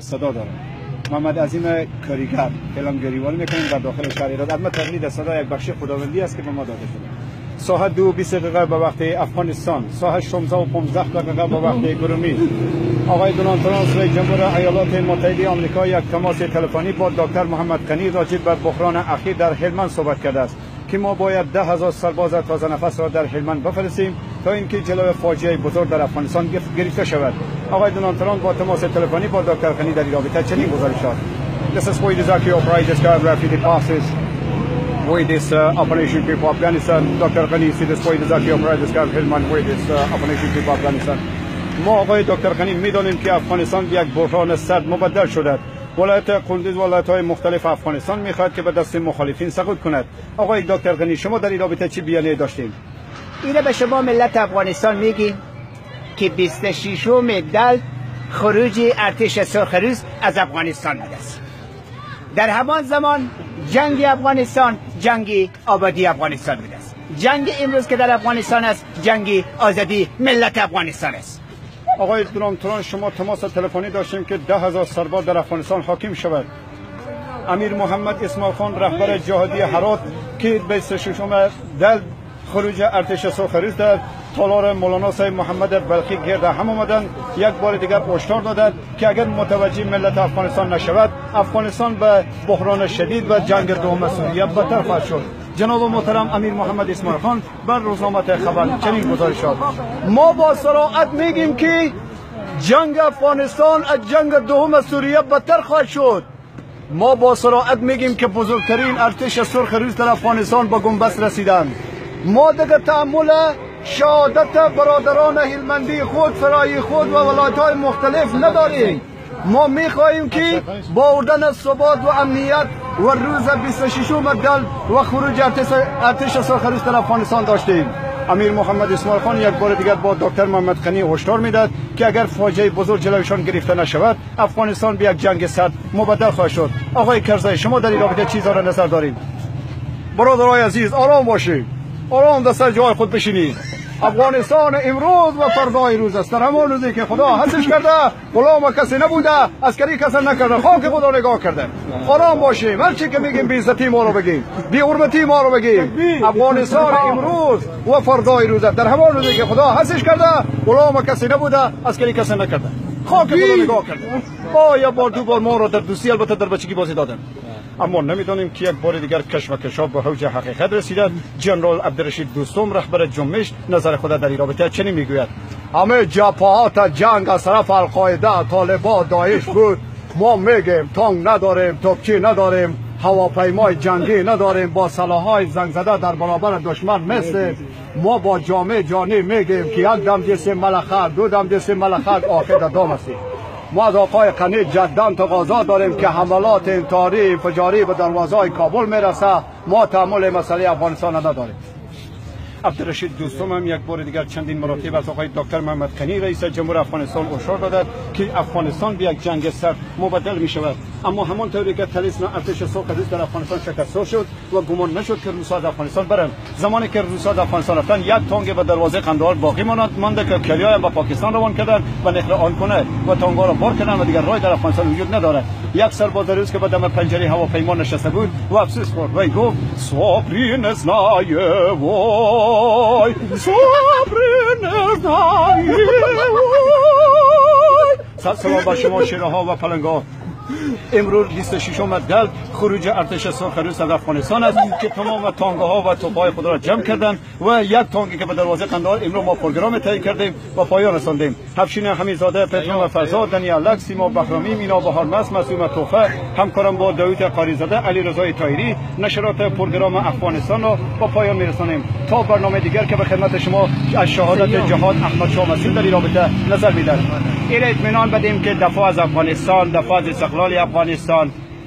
صدا داره. محمد عظیم کاریگر اعلام گریبانی میکنیم در داخل شهر ایران. اما تقلید صدا یک بخش خداوندی است که به ما داده شده. ساعت 2:20 دقیقه به وقت افغانستان، ساعت 16:15 دقیقه به وقت گرومی، آقای دونالد ترامپ رئیس جمهور ایالات متحده آمریکا یک تماس تلفنی با دکتر محمد غنی راجع به بحران اخیر در هلمند صحبت کرده است که ما باید 10,000 سرباز تازه نفس را در هلمند بفرستیم تا اینکه جلوی فاجعه بزرگ در افغانستان گرفته شود. آقای دونالد ترامپ با تماس تلفنی با دکتر غنی در این رابطه چنین گزارش داد: This is Boyd Zaki O'Brien described rapidly passes with this operation people Afghanistan. Dr. Ghani see this Boyd Zaki O'Brien described Helmand with this operation people Afghanistan. ما آقای دکتر غنی میدانیم که افغانستان یک بحران سرد مبدل شده. ولایت قندوز ولایت‌های مختلف افغانستان میخواهد که به دست مخالفین سقوط کند. آقای دکتر غنی شما در این رابطه چی بیانیه داشتین؟ اینه به شما ملت افغانستان میگیم که 26 دل خروج ارتش سرخروش از افغانستان بوده است. در همان زمان جنگ افغانستان جنگ آبادی افغانستان بوده است. جنگ امروز که در افغانستان است جنگ آزادی ملت افغانستان است. آقای دونالد ترامپ شما تماس تلفنی داشتیم که 10,000 سرباز در افغانستان حاکم شود. امیر محمد اسماعیل خان رهبر جهادی هرات که 26 دل خروج ارتش سرخروش در تالار مولانا صاحب محمد بلخی گرد هم آمدند، یک بار دیگر هشدار دادند که اگر متوجه ملت افغانستان نشود افغانستان به بحران شدید و جنگ دوم سوریه بدتر خواهد شد. جناب محترم امیر محمد اسماعیل خان بر روزنامه خبر چنین گزارش داد: ما با صراحت میگیم که جنگ افغانستان از جنگ دوم سوریه بدتر خواهد شد. ما با صراحت میگیم که بزرگترین ارتش سرخروش در افغانستان به گنبست رسیدند. ما دیگر تحمل شهادت برادران هلمندی خود، فرای خود و ولایت‌های مختلف نداریم. ما می‌خواهیم که با آوردن ثبات و امنیت و روز 26 دل و خروج ارتش سرخروش در افغانستان داشتیم. امیر محمد اسماعیل خان یک بار دیگر با دکتر محمد غنی هشدار میداد که اگر فاجعه بزرگ جلویشان گرفته نشود افغانستان به یک جنگ سرد مبدل خواهد شد. آقای کرزی شما در این رابطه چیزی را نظر دارید؟ برادرای عزیز آرام باشید، آرام در سر جای خود بشینید. افغانستان امروز و فردای روز است. در همان روزی که خدا حسش کرده غلام کسی نبوده، عسکری کسی نکرده، خاک خدا نگاه کرده. آرام باشیم، هر چی که میگیم بی عزتی ما رو بگیم، بی حرمتی ما رو بگیم. افغانستان امروز و فردای روز است. در همان روزی که خدا حسش کرده غلام کسی نبوده، عسکری کسی نکرده، خاک خدا نگاه کرده. با یا بار دو بار ما رو در دوستی البته در بچگی بازی دادن. اما نمیدانیم که یک بار دیگر کشمکش‌ها به اوج حقیقت رسیده. جنرال عبدالرشید دوستم رهبر جنبش نظر خود در این رابطه چنین میگوید: همه جبهات جنگ از طرف القاعده، طالبان، داعش بود. ما میگیم تانک نداریم، توپچی نداریم، هواپیمای جنگی نداریم، با سلاح‌های زنگ زده در برابر دشمن مثل ما با جامعه جانی میگیم که یک دم جسم ملخر، دو دم جسم ملخر آخر در دام است. ما از آقای غنی جدا تقاضا داریم که حملات انتحاری انفجاری به دروازه‌های کابل میرسه. ما تحمل مسئله افغانستان نداریم. عبدالرشید دوستم هم یک بار دیگر چندین مراتب از آقای دکتر محمد غنی رئیس جمهور افغانستان هشدار دادند که افغانستان به یک جنگ سرد مبدل می شود. اما همانطوری که طلسم ارتش سرخروش در افغانستان شکست شد و گمان نشد که روس‌ها از افغانستان برند، زمانی که روس‌ها از افغانستان رفتن یک تانک به دروازه قندهار باقی مانده که کلیای به پاکستان روان کردند و نقل آن کنه و تانک‌ها را بار کردند و دیگر راه در افغانستان وجود ندارد. یک سرباز روس که به دم پنجره هواپیما نشسته بود و افسوس خورد و گفت: صابرین از نایه وای، صابرین از نایه وای. سلام بر شما شیرها و پلنگ‌ها. امروز 26 دل خروج ارتش سرخروش از افغانستان است که تمام تانک‌ها و توپ‌های خود را جمع کردند و یک تانکی که به دروازه قندهار امروز ما پروگرام تعیین کردیم و پایان رساندیم. افشین حمیدزاده، پترون فرزاد، دنیال لک، سیما بهرامی، مینا بهارمس، معصومه توفه، همکارم با داوود قاریزاده، علی رضای طاهری نشرات پروگرام افغانستان را با پایان میرسانیم. تا برنامه دیگر که به خدمت شما از شهادت جهاد احمد شاه مسیح در این رابطه نظر میدهد. این اطمینان بدیم که دفاع از افغانستان، دفاع از استقلال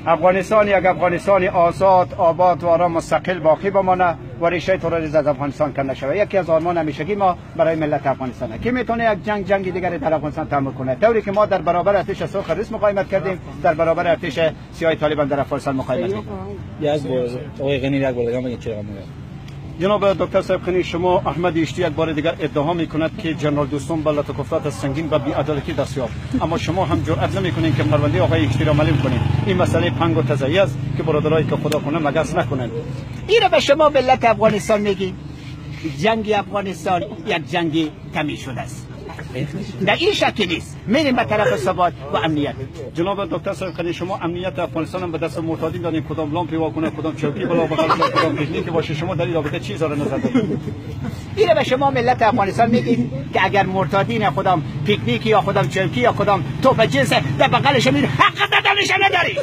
افغانستان یک افغانستان آزاد، آباد و آرام مستقل باقی بمانه و ریشه تروریسم از افغانستان کنده شود. یکی از آرمان همیشگی ما برای ملت افغانستان است که میتونه یک جنگ دیگری در افغانستان تحمل کنه، طوری که ما در برابر ارتش سرخروش مقاومت کردیم، در برابر ارتش سیاه طالبان در افغانستان مقاومت کردیم. یک بار آقای غنی یک بار دیگه میگه چرا جناب دکتر صاحب خانی، شما احمد اشتی یک بار دیگر ادعا میکند که جنرال دوستم به لطفات سنگین و بی‌عدالتی دست یافت، اما شما هم جرئت نمیکنین که پرونده آقای اشتی را معلوم کنید. این مسئله پنگ و تضییع است که برادرایی که خدا کنه مگس نکنند. این را به شما ملت افغانستان میگیم جنگ افغانستان یک جنگ تمیز شده است، در این شکل نیست. میریم به طرف ثبات و امنیت. جناب دکتر صاحب خانی، شما امنیت افغانستان هم به دست معتادین دادین، کدام لامپی واکنه، کدام چوکی بلا بغل، کدام تکنیکی باشه. شما در این رابطه چی اظهار نظر دارید؟ این به شما ملت افغانستان میگیم که اگر مرتادین خودم پیکنیکی یا خودم چوکی یا خودم توپ جنس در بغلش میره، حق دادنش نداری.